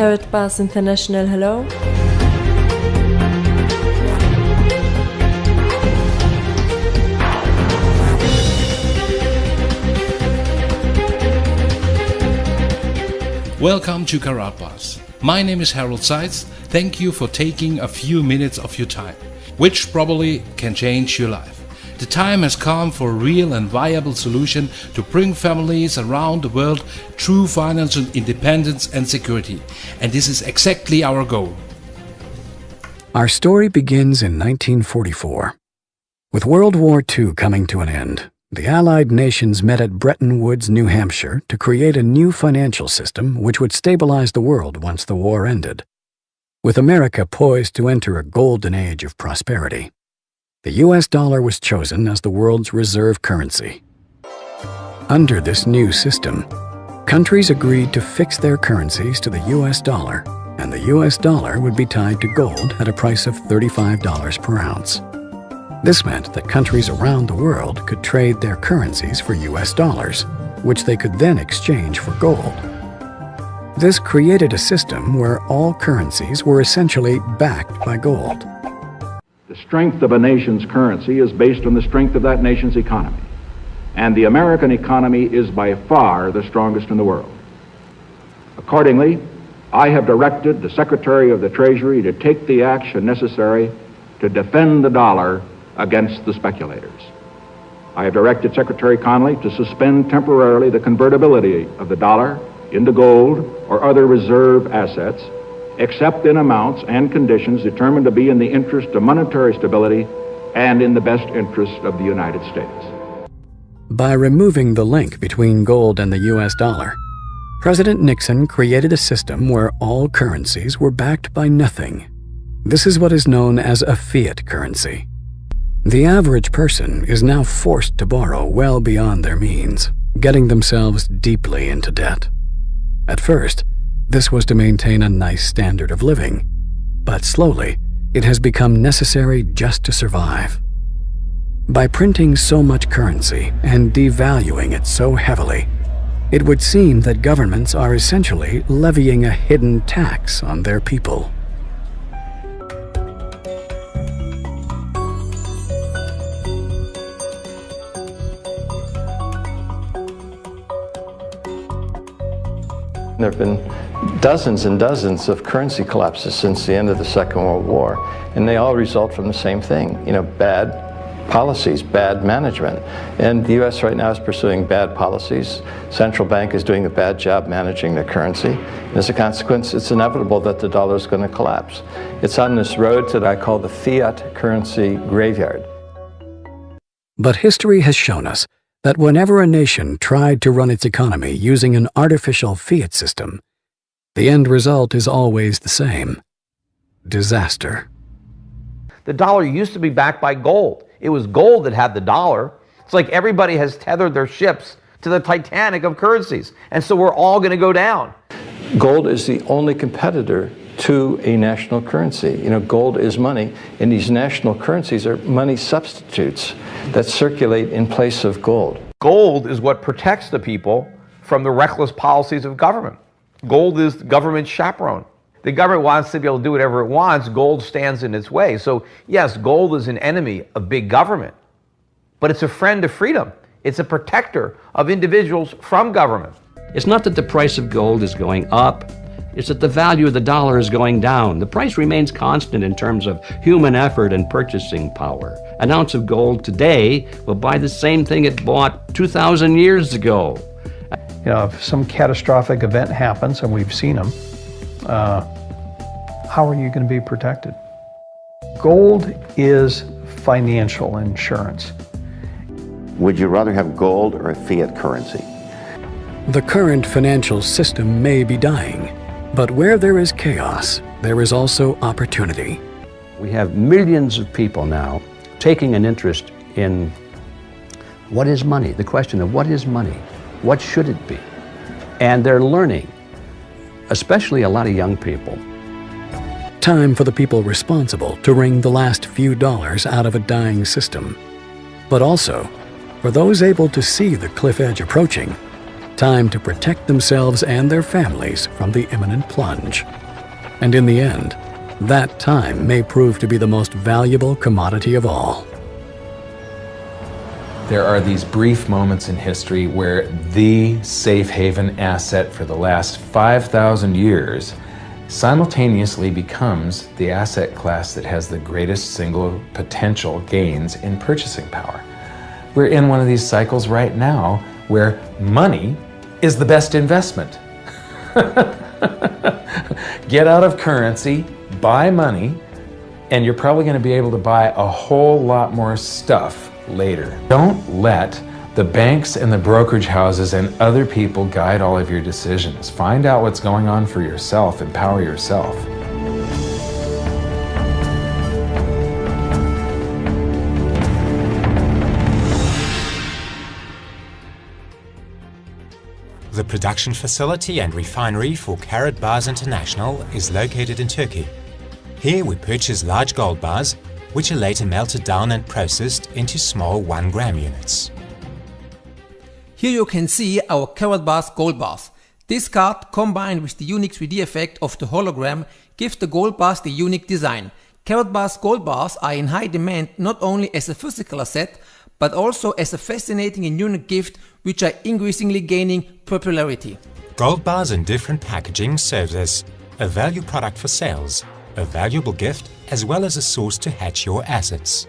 Karatbars International, hello. Welcome to Karatbars. My name is Harold Seitz. Thank you for taking a few minutes of your time, which probably can change your life. The time has come for a real and viable solution to bring families around the world true financial independence and security. And this is exactly our goal. Our story begins in 1944. With World War II coming to an end, the Allied nations met at Bretton Woods, New Hampshire, to create a new financial system which would stabilize the world once the war ended. With America poised to enter a golden age of prosperity, the US dollar was chosen as the world's reserve currency. Under this new system, countries agreed to fix their currencies to the US dollar, and the US dollar would be tied to gold at a price of $35 per ounce. This meant that countries around the world could trade their currencies for US dollars, which they could then exchange for gold. This created a system where all currencies were essentially backed by gold. The strength of a nation's currency is based on the strength of that nation's economy. And the American economy is by far the strongest in the world. Accordingly, I have directed the Secretary of the Treasury to take the action necessary to defend the dollar against the speculators. I have directed Secretary Connally to suspend temporarily the convertibility of the dollar into gold or other reserve assets, except in amounts and conditions determined to be in the interest of monetary stability and in the best interest of the United States. By removing the link between gold and the US dollar, President Nixon created a system where all currencies were backed by nothing. This is what is known as a fiat currency. The average person is now forced to borrow well beyond their means, getting themselves deeply into debt. At first, this was to maintain a nice standard of living, but slowly, it has become necessary just to survive. By printing so much currency and devaluing it so heavily, it would seem that governments are essentially levying a hidden tax on their people. There have been dozens and dozens of currency collapses since the end of the Second World War, and they all result from the same thing, bad policies, bad management. And the U.S. right now is pursuing bad policies. Central bank is doing a bad job managing the currency. And as a consequence, it's inevitable that the dollar is going to collapse. It's on this road that I call the fiat currency graveyard. But history has shown us that whenever a nation tried to run its economy using an artificial fiat system, the end result is always the same: disaster. The dollar used to be backed by gold. It was gold that had the dollar. It's like everybody has tethered their ships to the Titanic of currencies, and so we're all going to go down. Gold is the only competitor to a national currency. Gold is money, and these national currencies are money substitutes that circulate in place of gold. Gold is what protects the people from the reckless policies of government. Gold is the government's chaperone. The government wants to be able to do whatever it wants. Gold stands in its way. So yes, gold is an enemy of big government, but it's a friend of freedom. It's a protector of individuals from government. It's not that the price of gold is going up. It's that the value of the dollar is going down. The price remains constant in terms of human effort and purchasing power. An ounce of gold today will buy the same thing it bought 2,000 years ago. If some catastrophic event happens, and we've seen them, how are you going to be protected? Gold is financial insurance. Would you rather have gold or a fiat currency? The current financial system may be dying, but where there is chaos, there is also opportunity. We have millions of people now taking an interest in what is money, the question of what is money, what should it be? And they're learning, especially a lot of young people. Time for the people responsible to wring the last few dollars out of a dying system. But also, for those able to see the cliff edge approaching, time to protect themselves and their families from the imminent plunge. And in the end, that time may prove to be the most valuable commodity of all. There are these brief moments in history where the safe haven asset for the last 5,000 years simultaneously becomes the asset class that has the greatest single potential gains in purchasing power. We're in one of these cycles right now where money is the best investment. Get out of currency, buy money, and you're probably going to be able to buy a whole lot more stuff later. Don't let the banks and the brokerage houses and other people guide all of your decisions. Find out what's going on for yourself. Empower yourself. The production facility and refinery for Karatbars International is located in Turkey. Here we purchase large gold bars, which are later melted down and processed into small 1-gram units. Here you can see our Karatbars gold bars. This card, combined with the unique 3D effect of the hologram, gives the gold bars the unique design. Karatbars gold bars are in high demand not only as a physical asset, but also as a fascinating and unique gift which are increasingly gaining popularity. Gold bars in different packaging serves as a value product for sales, a valuable gift, as well as a source to hedge your assets.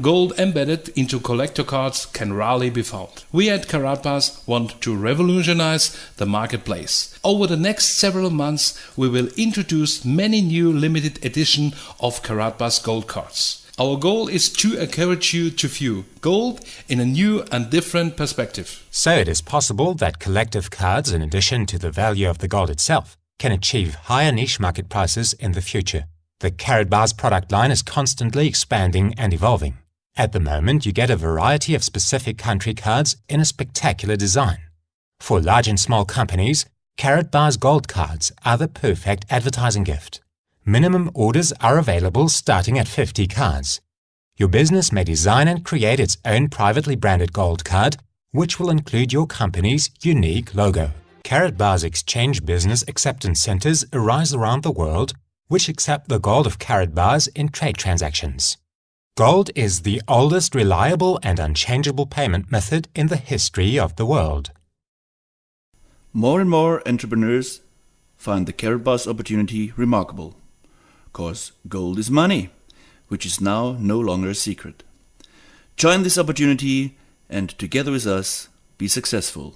Gold embedded into collector cards can rarely be found. We at Karatbars want to revolutionize the marketplace. Over the next several months we will introduce many new limited edition of Karatbars gold cards. Our goal is to encourage you to view gold in a new and different perspective. So it is possible that collective cards, in addition to the value of the gold itself, can achieve higher niche market prices in the future. The Karatbars product line is constantly expanding and evolving. At the moment, you get a variety of specific country cards in a spectacular design. For large and small companies, Karatbars gold cards are the perfect advertising gift. Minimum orders are available starting at 50 cards. Your business may design and create its own privately branded gold card, which will include your company's unique logo. Karatbars exchange business acceptance centers arise around the world, which accept the gold of Karatbars in trade transactions. Gold is the oldest reliable and unchangeable payment method in the history of the world. More and more entrepreneurs find the Karatbars opportunity remarkable, because gold is money, which is now no longer a secret. Join this opportunity and together with us, be successful.